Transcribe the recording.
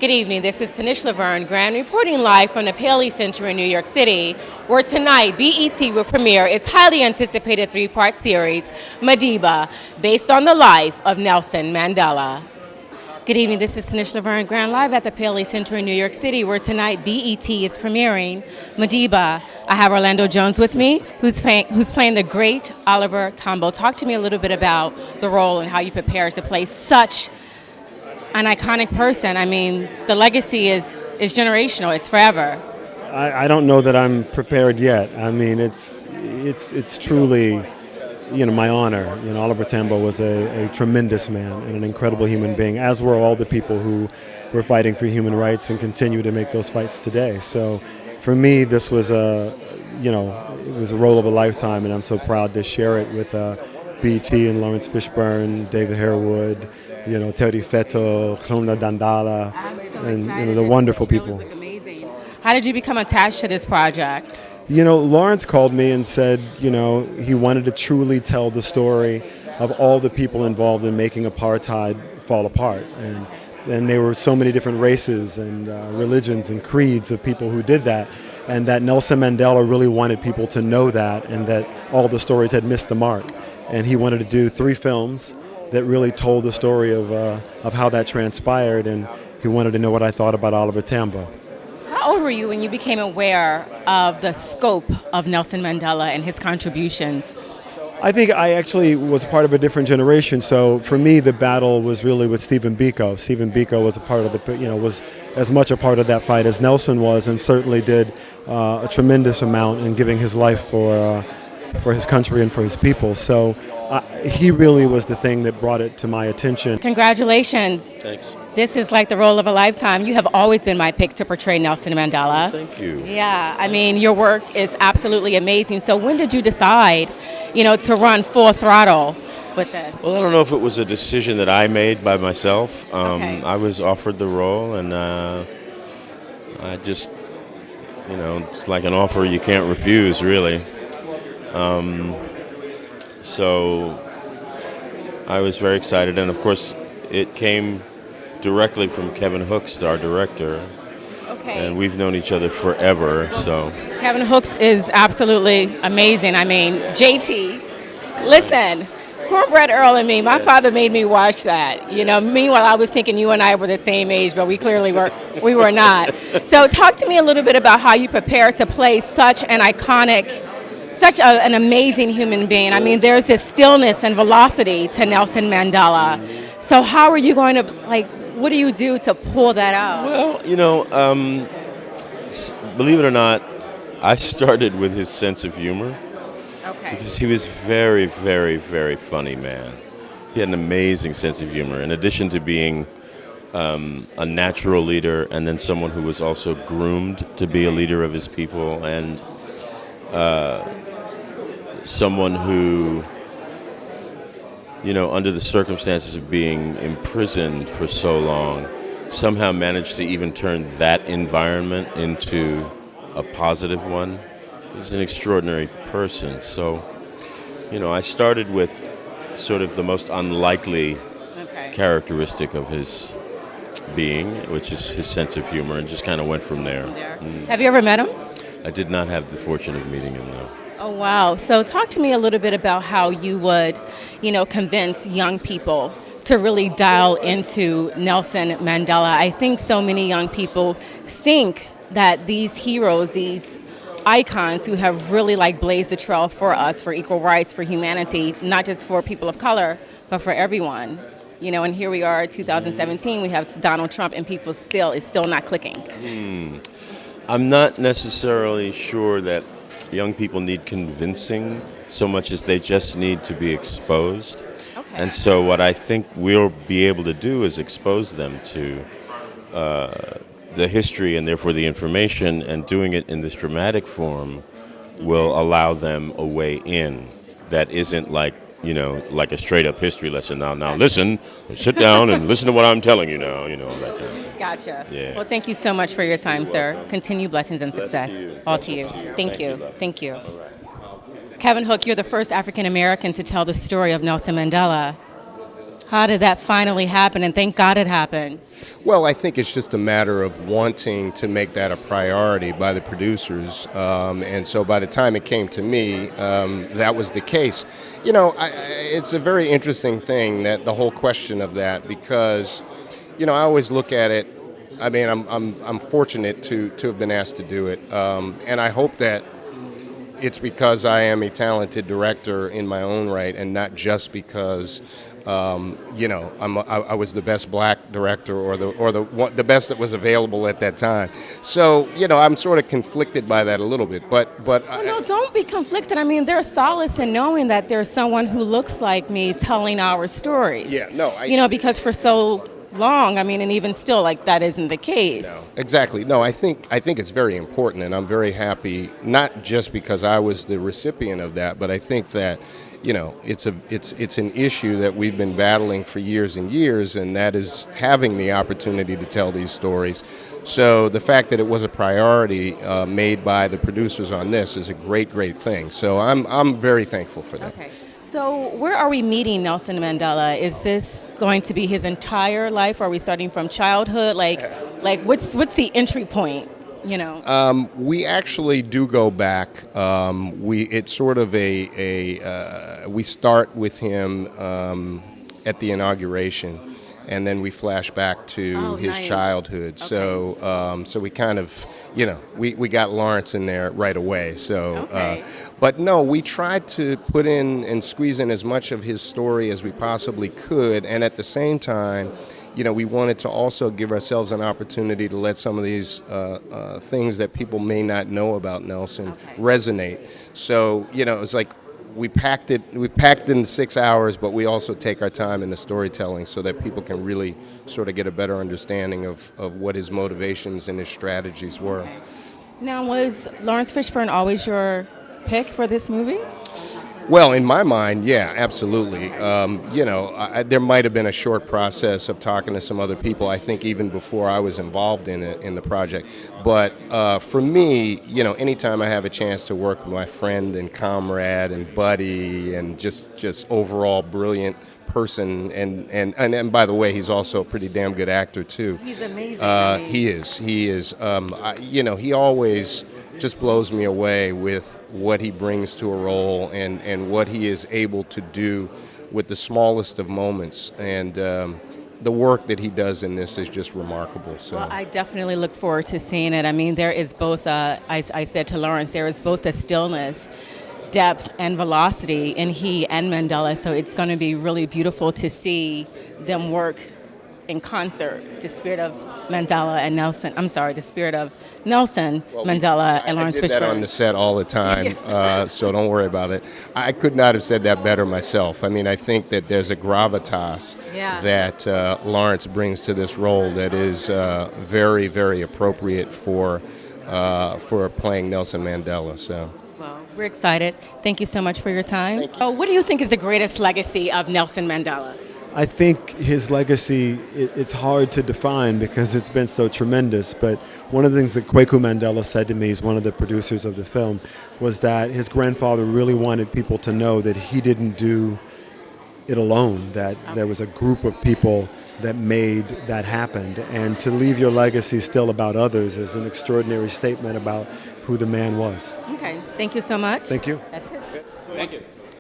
Good evening. This is Tanish Laverne Grant reporting live from the Paley Center in New York City, where tonight BET will premiere its highly anticipated three-part series, Madiba, based on the life of Nelson Mandela. Good evening. This is Tanish Laverne Grant live at the Paley Center in New York City, where tonight BET is premiering Madiba. I have Orlando Jones with me, who's playing the great Oliver Tambo. Talk to me a little bit about the role and how you prepare to play such an iconic person. I mean, the legacy is generational. It's forever. I don't know that I'm prepared yet. I mean, it's truly, my honor. Oliver Tambo was a tremendous man and an incredible human being, as were all the people who were fighting for human rights and continue to make those fights today. So, for me, this was it was a role of a lifetime, and I'm so proud to share it with BT and Lawrence Fishburne, David Harewood, Terry Feto, Khumna Dandala, I'm so and excited. the wonderful The trailers people. look amazing. How did you become attached to this project? Lawrence called me and said, he wanted to truly tell the story of all the people involved in making apartheid fall apart. And there were so many different races and religions and creeds of people who did that. And that Nelson Mandela really wanted people to know that, and that all the stories had missed the mark. And he wanted to do 3 films that really told the story of how that transpired. And he wanted to know what I thought about Oliver Tambo. How old were you when you became aware of the scope of Nelson Mandela and his contributions? I think I actually was part of a different generation. So for me, the battle was really with Stephen Biko. Stephen Biko was a part of was as much a part of that fight as Nelson was, and certainly did a tremendous amount in giving his life for his country and for his people. So he really was the thing that brought it to my attention. Congratulations. Thanks. This is like the role of a lifetime. You have always been my pick to portray Nelson Mandela. Thank you. Yeah, I mean, your work is absolutely amazing. So when did you decide, to run full throttle with this? Well, I don't know if it was a decision that I made by myself. Okay. I was offered the role, and I just, it's like an offer you can't refuse, really. So I was very excited, and of course, it came directly from Kevin Hooks, our director, Okay. and we've known each other forever. So Kevin Hooks is absolutely amazing. I mean, JT, listen, Cornbread Earl and me, my father made me watch that. Meanwhile, I was thinking you and I were the same age, but we clearly we were not. So talk to me a little bit about how you prepare to play such an iconic, an amazing human being. I mean, there's this stillness and velocity to Nelson Mandela. So how are you going to, what do you do to pull that out? Well, believe it or not, I started with his sense of humor. Okay. Because he was very, very, very funny man. He had an amazing sense of humor. In addition to being a natural leader, and then someone who was also groomed to be a leader of his people, and someone who, under the circumstances of being imprisoned for so long, somehow managed to even turn that environment into a positive one. He's an extraordinary person. So, I started with sort of the most unlikely characteristic of his being, which is his sense of humor, and just kind of went from there. Have you ever met him? I did not have the fortune of meeting him, though. Oh, wow. So talk to me a little bit about how you would, convince young people to really dial into Nelson Mandela. I think so many young people think that these heroes, these icons who have really blazed the trail for us, for equal rights, for humanity, not just for people of color, but for everyone. And here we are, 2017, we have Donald Trump, and people it's still not clicking. I'm not necessarily sure that young people need convincing so much as they just need to be exposed. Okay. And so what I think we'll be able to do is expose them to the history and therefore the information, and doing it in this dramatic form will allow them a way in that isn't like a straight up history lesson. Now listen, sit down and listen to what I'm telling you now, that kind of. Gotcha. Yeah. Well, thank you so much for your time, sir. Continue blessings and success. All to you. Thank you. Thank you. Kevin Hook, you're the first African American to tell the story of Nelson Mandela. How did that finally happen? And thank God it happened. Well, I think it's just a matter of wanting to make that a priority by the producers. And so by the time it came to me, that was the case. You know, it's a very interesting thing, that the whole question of that, because, you know, I always look at it. I mean, I'm fortunate to have been asked to do it. And I hope that it's because I am a talented director in my own right, and not just because you know, I was the best black director or the best that was available at that time. So, you know, I'm sort of conflicted by that a little bit. But No, don't be conflicted. I mean, there's solace in knowing that there's someone who looks like me telling our stories. Yeah, no, you know, because for so long, I mean, and even still, like, that isn't the case. No, exactly. No, I think it's very important, and I'm very happy, not just because I was the recipient of that, but I think that, you know, it's an issue that we've been battling for years and years, and that is having the opportunity to tell these stories. So the fact that it was a priority made by the producers on this is a great thing. So I'm very thankful for that. Okay. So where are we meeting Nelson Mandela? Is this going to be his entire life? Are we starting from childhood? Like what's the entry point? You know. We actually do go back. It's sort of we start with him at the inauguration, and then we flash back to his childhood. Okay. So we kind of, you know, we got Lawrence in there right away. So, but no, we tried to put in and squeeze in as much of his story as we possibly could, and at the same time, you know, we wanted to also give ourselves an opportunity to let some of these things that people may not know about Nelson resonate. So, you know, it's like we packed in 6 hours, but we also take our time in the storytelling so that people can really sort of get a better understanding of what his motivations and his strategies were. Now, was Lawrence Fishburne always your pick for this movie? Well, in my mind, yeah, absolutely. You know, there might have been a short process of talking to some other people, I think even before I was involved in the project. But for me, you know, anytime I have a chance to work with my friend and comrade and buddy and just overall brilliant person, and by the way, he's also a pretty damn good actor too. He's amazing. He is. You know, he always just blows me away with what he brings to a role and what he is able to do with the smallest of moments. And the work that he does in this is just remarkable. So. Well, I definitely look forward to seeing it. I mean, there is both, I said to Lawrence, there is both a stillness, depth, and velocity in he and Mandela. So it's going to be really beautiful to see them work in concert, the spirit of Mandela and Nelson. I'm sorry, the spirit of Nelson Mandela and Lawrence Fishburne. I did that on the set all the time, so don't worry about it. I could not have said that better myself. I mean, I think that there's a gravitas that Lawrence brings to this role that is very, very appropriate for playing Nelson Mandela. So. Well, we're excited. Thank you so much for your time. What do you think is the greatest legacy of Nelson Mandela? I think his legacy, it's hard to define because it's been so tremendous, but one of the things that Kwaku Mandela said to me, he's one of the producers of the film, was that his grandfather really wanted people to know that he didn't do it alone, that there was a group of people that made that happen. And to leave your legacy still about others is an extraordinary statement about who the man was. Okay, thank you so much. Thank you. That's it. Thank you.